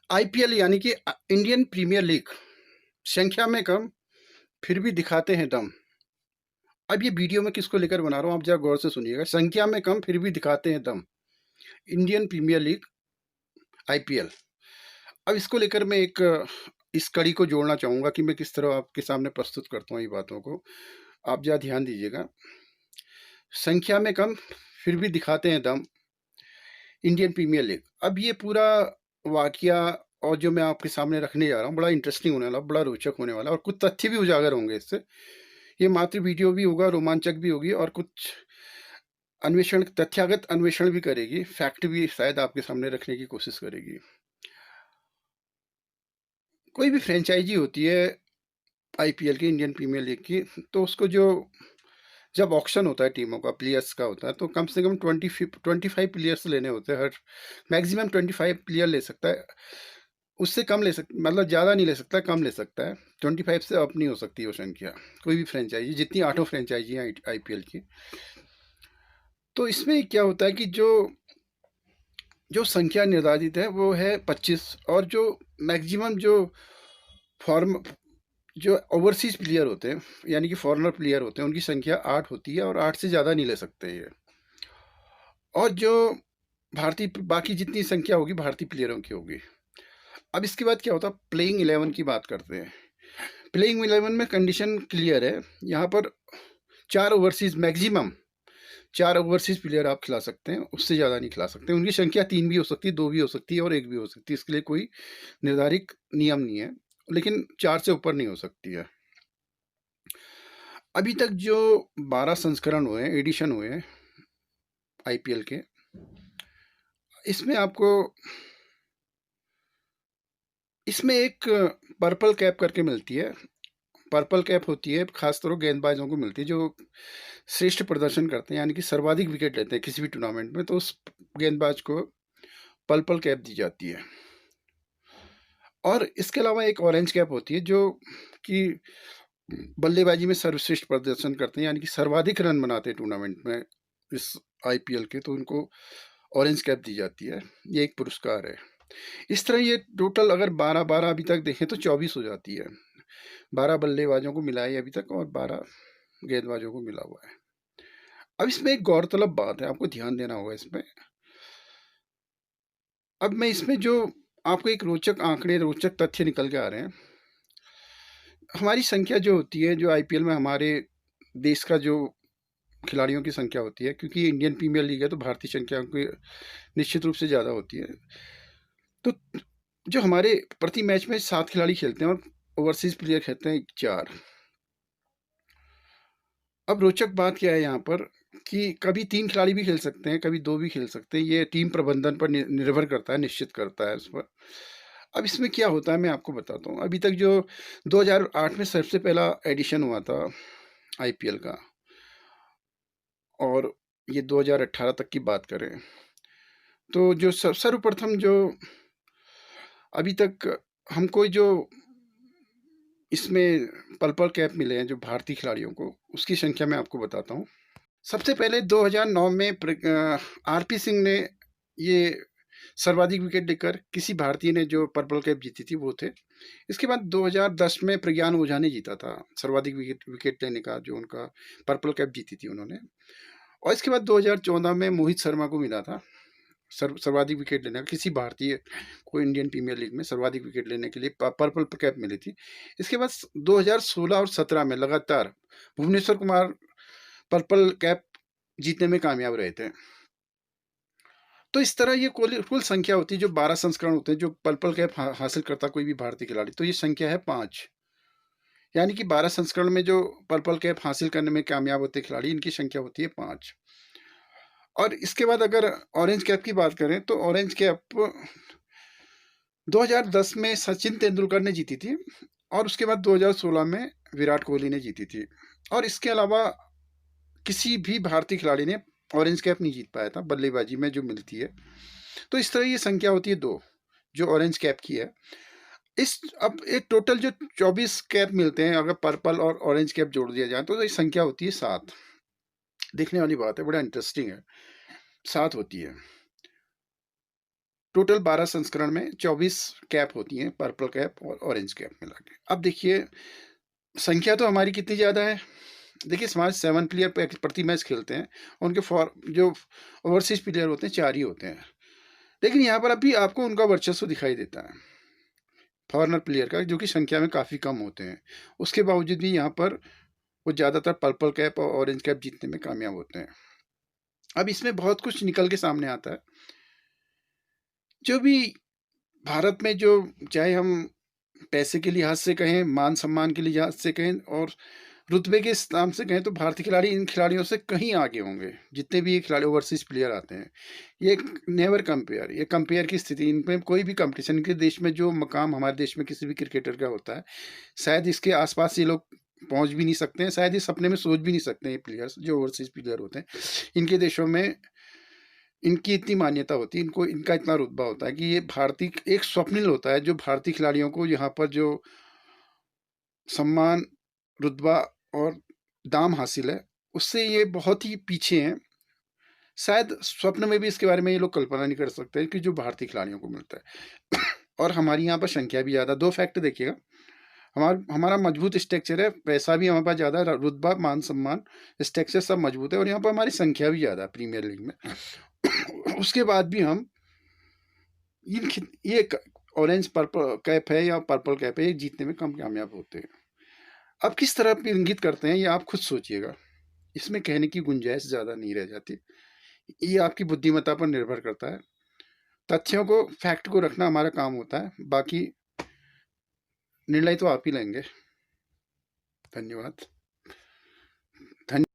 IPL यानी कि Indian Premier league संख्या में कम फिर भी दिखाते हैं दम। अब ये वीडियो मैं किसको लेकर बना रहा हूँ आप ज़रा गौर से सुनिएगा। संख्या में कम फिर भी दिखाते हैं दम। Indian Premier League IPL. अब इसको लेकर मैं इस कड़ी को जोड़ना चाहूँगा कि मैं किस तरह आपके सामने प्रस्तुत करता हूँ ये बातों को। आप ज़रा ध्यान दीजिएगा। संख्या में कम फिर भी दिखाते हैं दम, इंडियन प्रीमियर लीग। अब ये पूरा वाक़या और जो मैं आपके सामने रखने जा रहा हूँ, बड़ा इंटरेस्टिंग होने वाला, बड़ा रोचक होने वाला और कुछ तथ्य भी उजागर होंगे इससे। ये मात्र वीडियो भी होगा, रोमांचक भी होगी और कुछ तथ्यागत अन्वेषण भी करेगी, फैक्ट भी शायद आपके सामने रखने की कोशिश करेगी। कोई भी फ्रेंचाइज़ी होती है आईपीएल की, इंडियन प्रीमियर लीग की, तो उसको जब ऑक्शन होता है टीमों का, प्लेयर्स का होता है, तो कम से कम 25 प्लेयर्स लेने होते हैं। हर मैक्सिमम 25 प्लेयर ले सकता है। उससे कम ले सकता, मतलब ज़्यादा नहीं ले सकता, कम ले सकता है। 25 से अप नहीं हो सकती वो संख्या, कोई भी फ्रेंचाइज़ी, जितनी 8 फ्रेंचाइज़ी हैं आईपीएल की। तो इसमें क्या होता है कि जो जो संख्या निर्धारित है वो है 25, और जो मैक्सिमम फॉर्म जो ओवरसीज प्लेयर होते हैं, यानी कि फॉरेनर प्लेयर होते हैं, उनकी संख्या 8 होती है और 8 से ज़्यादा नहीं ले सकते ये। और जो भारतीय, बाकी जितनी संख्या होगी भारतीय प्लेयरों की होगी। अब इसके बाद क्या होता है, प्लेइंग 11 की बात करते हैं। प्लेइंग 11 में कंडीशन क्लियर है। यहाँ पर 4 ओवरसीज मैक्सिमम 4 ओवरसीज प्लेयर आप खिला सकते हैं, उससे ज़्यादा नहीं खिला सकते। उनकी संख्या 3 भी हो सकती है, 2 भी हो सकती है और 1 भी हो सकती है। इसके लिए कोई निर्धारित नियम नहीं है, लेकिन 4 से ऊपर नहीं हो सकती है। अभी तक जो 12 संस्करण हुए हैं, एडिशन हुए हैं आईपीएल के, इसमें आपको इसमें एक पर्पल कैप करके मिलती है। पर्पल कैप होती है, खासतौर गेंदबाजों को मिलती है जो श्रेष्ठ प्रदर्शन करते हैं, यानी कि सर्वाधिक विकेट लेते हैं किसी भी टूर्नामेंट में, तो उस गेंदबाज को पर्पल कैप दी जाती है। और इसके अलावा एक ऑरेंज कैप होती है जो कि बल्लेबाजी में सर्वश्रेष्ठ प्रदर्शन करते हैं, यानी कि सर्वाधिक रन बनाते हैं टूर्नामेंट में इस आईपीएल के, तो उनको ऑरेंज कैप दी जाती है। ये एक पुरस्कार है। इस तरह ये टोटल अगर 12-12 अभी तक देखें तो 24 हो जाती है। 12 बल्लेबाजों को मिला है अभी तक और 12 गेंदबाजों को मिला हुआ है। अब इसमें एक गौरतलब बात है, आपको ध्यान देना होगा इसमें। अब मैं इसमें जो आपको एक रोचक आंकड़े, रोचक तथ्य निकल के आ रहे हैं। हमारी संख्या जो होती है, जो आईपीएल में हमारे देश का जो खिलाड़ियों की संख्या होती है, क्योंकि इंडियन प्रीमियर लीग है तो भारतीय संख्या की निश्चित रूप से ज़्यादा होती है। तो जो हमारे प्रति मैच में 7 खिलाड़ी खेलते हैं और ओवरसीज प्लेयर खेलते हैं 4। अब रोचक बात क्या है यहाँ पर कि कभी 3 खिलाड़ी भी खेल सकते हैं, कभी 2 भी खेल सकते हैं। ये टीम प्रबंधन पर निर्भर करता है, निश्चित करता है उस पर। अब इसमें क्या होता है मैं आपको बताता हूँ। अभी तक जो 2008 में सबसे पहला एडिशन हुआ था आईपीएल का, और ये 2018 तक की बात करें तो जो सर्वप्रथम जो अभी तक हमको जो इसमें पर्पल कैप मिले हैं जो भारतीय खिलाड़ियों को, उसकी संख्या मैं आपको बताता हूँ। सबसे पहले 2009 में आरपी सिंह ने ये सर्वाधिक विकेट लेकर किसी भारतीय ने जो पर्पल कैप जीती थी वो थे। इसके बाद 2010 में प्रज्ञान ओझा ने जीता था सर्वाधिक विकेट लेने का, जो उनका पर्पल कैप जीती थी उन्होंने। और इसके बाद 2014 में मोहित शर्मा को मिला था सर्वाधिक विकेट लेने का, किसी भारतीय को इंडियन प्रीमियर लीग में सर्वाधिक विकेट लेने के लिए पर्पल कैप मिली थी। इसके बाद 2016 और 17 में लगातार भुवनेश्वर कुमार पर्पल कैप जीतने में कामयाब रहे थे। तो इस तरह ये कुल संख्या होती है, जो 12 संस्करण होते हैं जो पर्पल कैप हासिल करता कोई भी भारतीय खिलाड़ी, तो ये संख्या है 5। यानी कि 12 संस्करण में जो पर्पल कैप हासिल करने में कामयाब होते खिलाड़ी, इनकी संख्या होती है 5। और इसके बाद अगर ऑरेंज कैप की बात करें तो ऑरेंज कैप 2010 में सचिन तेंदुलकर ने जीती थी और उसके बाद 2016 में विराट कोहली ने जीती थी। और इसके अलावा किसी भी भारतीय खिलाड़ी ने ऑरेंज कैप नहीं जीत पाया था बल्लेबाजी में जो मिलती है। तो इस तरह ये संख्या होती है 2 जो ऑरेंज कैप की है। अब एक टोटल जो 24 कैप मिलते हैं, अगर पर्पल और ऑरेंज कैप जोड़ दिया जाए तो ये संख्या होती है 7। देखने वाली बात है, बड़ा इंटरेस्टिंग है, 7 होती है। टोटल 12 संस्करण में 24 कैप होती हैं, पर्पल कैप और ऑरेंज कैप मिला के। अब देखिए संख्या तो हमारी कितनी ज़्यादा है। देखिए हमारे 7 प्लेयर प्रति मैच खेलते हैं, उनके जो ओवरसीज़ प्लेयर होते हैं 4 ही होते हैं। लेकिन यहाँ पर अभी आपको उनका वर्चस्व दिखाई देता है, फॉरेनर प्लेयर का, जो कि संख्या में काफ़ी कम होते हैं। उसके बावजूद भी यहाँ पर वो ज़्यादातर पर्पल कैप और ऑरेंज कैप जीतने में कामयाब होते हैं। अब इसमें बहुत कुछ निकल के सामने आता है। जो भी भारत में जो, चाहे हम पैसे के लिहाज से कहें, मान-सम्मान के लिहाज से कहें और रुतबे के नाम से कहें, तो भारतीय खिलाड़ी इन खिलाड़ियों से कहीं आगे होंगे। जितने भी ये खिलाड़ी ओवरसीज़ प्लेयर आते हैं, ये नेवर कंपेयर, ये कंपेयर की स्थिति, इनमें कोई भी कॉम्पिटिशन, इनके देश में जो मकाम हमारे देश में किसी भी क्रिकेटर का होता है, शायद इसके आस-पास ये लोग पहुँच भी नहीं सकते हैं, शायद ये सपने में सोच भी नहीं सकते हैं, ये प्लेयर्स जो ओवरसीज़ प्लेयर होते हैं। इनके देशों में इनकी इतनी मान्यता होती है, इनको इनका इतना रुतबा होता है कि ये भारतीय एक स्वप्निल होता है, जो भारतीय खिलाड़ियों को यहाँ पर जो सम्मान, रुतबा और दाम हासिल है, उससे ये बहुत ही पीछे हैं। शायद स्वप्न में भी इसके बारे में ये लोग कल्पना नहीं कर सकते कि जो भारतीय खिलाड़ियों को मिलता है। और हमारी यहाँ पर संख्या भी ज़्यादा, 2 फैक्ट देखिएगा, हमारा मजबूत स्ट्रक्चर है, पैसा भी हमारे पास ज़्यादा है, रुतबा, मान-सम्मान, स्ट्रक्चर सब मजबूत है और यहाँ पर हमारी संख्या भी ज़्यादा है प्रीमियर लीग में। उसके बाद भी हम ये ऑरेंज पर्पल कैप है या पर्पल कैप है, ये जीतने में कम कामयाब होते हैं। अब किस तरह पे इंगित करते हैं, ये आप खुद सोचिएगा। इसमें कहने की गुंजाइश ज़्यादा नहीं रह जाती। ये आपकी बुद्धिमत्ता पर निर्भर करता है। तथ्यों को, फैक्ट को रखना हमारा काम होता है, बाकी निर्णय तो आप ही लेंगे। धन्यवाद। धन्य